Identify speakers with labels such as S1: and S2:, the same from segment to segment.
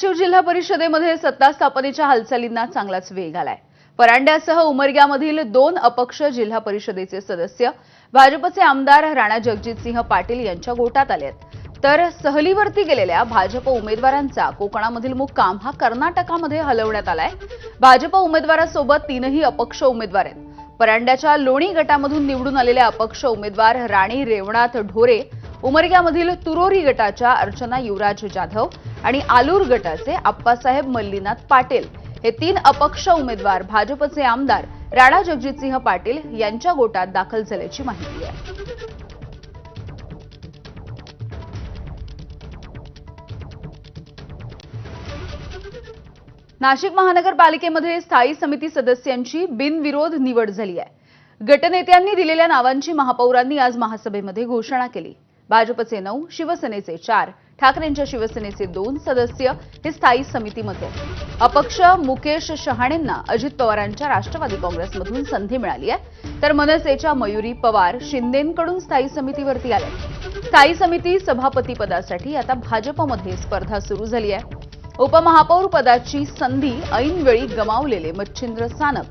S1: शिव जिल्हा परिषदेमध्ये सत्ता स्थापनेच्या हालचालींना चांगलाच वेग आलाय। परांड्यासह उमरग्यामधील 2 अपक्ष जिल्हा परिषदेचे सदस्य भाजपचे आमदार राणा जगजितसिंह पाटील यांच्या गोटात आले आहेत। तर सहलीवरती गेलेल्या भाजप उमेदवारांचा कोकणामधील मुक्काम हा कर्नाटकामध्ये हलवण्यात आलाय। भाजप उमेदवारासोबत 3ही अपक्ष उमेदवार आहेत। परांड्याच्या लोणी गटामधून निवडून आलेल्या अपक्ष उमेदवार राणी रेवणाथ ढोरे, उमरग्यामधील तुरोरी गटाच्या अर्चना युवराज जाधव आणि आलूर गटाचे आप्पासाहेब मल्लीनाथ पाटील हे 3 अपक्ष उमेदवार भाजपचे आमदार राणा जगजितसिंह पाटील यांच्या गोटात दाखल झाल्याची माहिती आहे। नाशिक महानगरपालिकेमध्ये स्थायी समिती सदस्यांची बिनविरोध निवड झाली आहे। गटनेत्यांनी दिलेल्या नावांची महापौरांनी आज महासभेमध्ये घोषणा केली। भाजपचे 9, शिवसेनेचे 4, ठाकरेंच्या शिवसेनेचे 2 सदस्य हे स्थायी समितीमध्ये। अपक्ष मुकेश शहाणेंना अजित पवारांच्या राष्ट्रवादी काँग्रेसमधून संधी मिळाली आहे, तर मनसेच्या मयुरी पवार शिंदेंकडून स्थायी समितीवरती आले। स्थायी समिती सभापती पदासाठी आता भाजपमध्ये स्पर्धा सुरू झाली आहे। उपमहापौर पदाची संधी ऐनवेळी गमावलेले मच्छिंद्र सानप,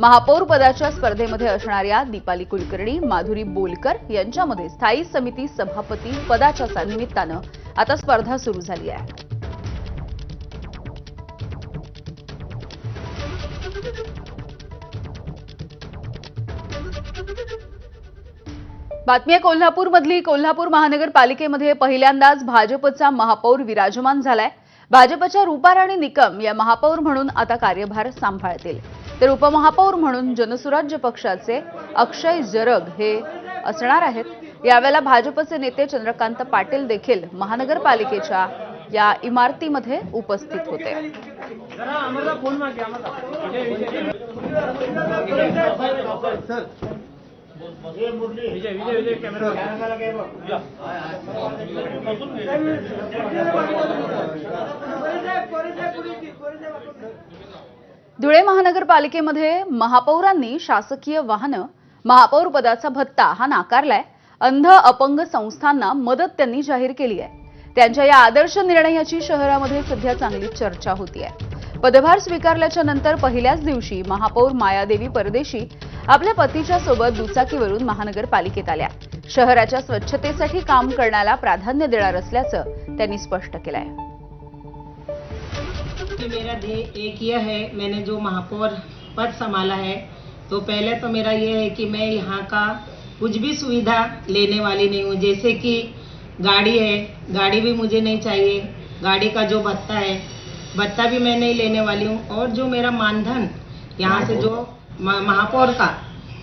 S1: महापौर पदाच्या स्पर्धेमध्ये असणाऱ्या दीपाली कुलकर्णी, माधुरी बोलकर यांच्यामध्ये स्थायी समिती सभापती पदाच्या निमित्तानं आता स्पर्धा सुरू झाली आहे। बातमी आहे कोल्हापूरमधली। कोल्हापूर महानगरपालिकेमध्ये पहिल्यांदाच भाजपचा महापौर विराजमान झालाय। भाजपच्या रूपाराणी निकम या महापौर म्हणून आता कार्यभार सांभाळतील, तर उपमहापौर म्हणून जनसुराज्य पक्षाचे अक्षय जरग हे असणार आहेत। यावेळेला भाजपचे नेते चंद्रकांत पाटील देखील महानगरपालिकेच्या या इमारतीमध्ये उपस्थित होते। धुळे महानगरपालिकेमध्ये महापौरांनी शासकीय वाहनं, महापौर पदाचा भत्ता हा नाकारलाय। अंध अपंग संस्थांना मदत त्यांनी जाहीर केली आहे। त्यांच्या या आदर्श निर्णयाची शहरामध्ये सध्या चांगली चर्चा होतीये। पदभार स्वीकारल्याच्या नंतर पहिल्याच दिवशी महापौर मायादेवी परदेशी आपल्या पतीच्या सोबत दुचाकीवरून महानगरपालिकेत आल्या। शहराच्या स्वच्छतेसाठी काम करण्याला प्राधान्य देणार असल्याचं त्यांनी स्पष्ट केलंय।
S2: मेरा ध्येय एक यह है, मैंने जो महापौर पद संभाला है तो पहले तो मेरा ये है कि मैं यहाँ का कुछ भी सुविधा लेने वाली नहीं हूँ। जैसे कि गाड़ी है, गाड़ी भी मुझे नहीं चाहिए। गाड़ी का जो भत्ता है, भत्ता भी मैं नहीं लेने वाली हूँ। और जो मेरा मानधन यहाँ से जो महापौर का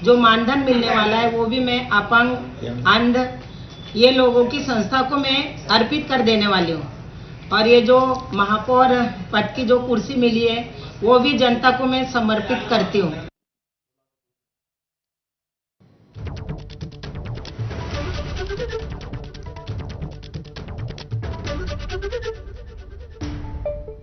S2: जो मानधन मिलने वाला है वो भी मैं अपंग, अंध ये लोगों की संस्था को मैं अर्पित कर देने वाली हूँ। और ये जो महापौर पद की जो कुर्सी मिली है वो भी जनता को मैं समर्पित करती हूँ।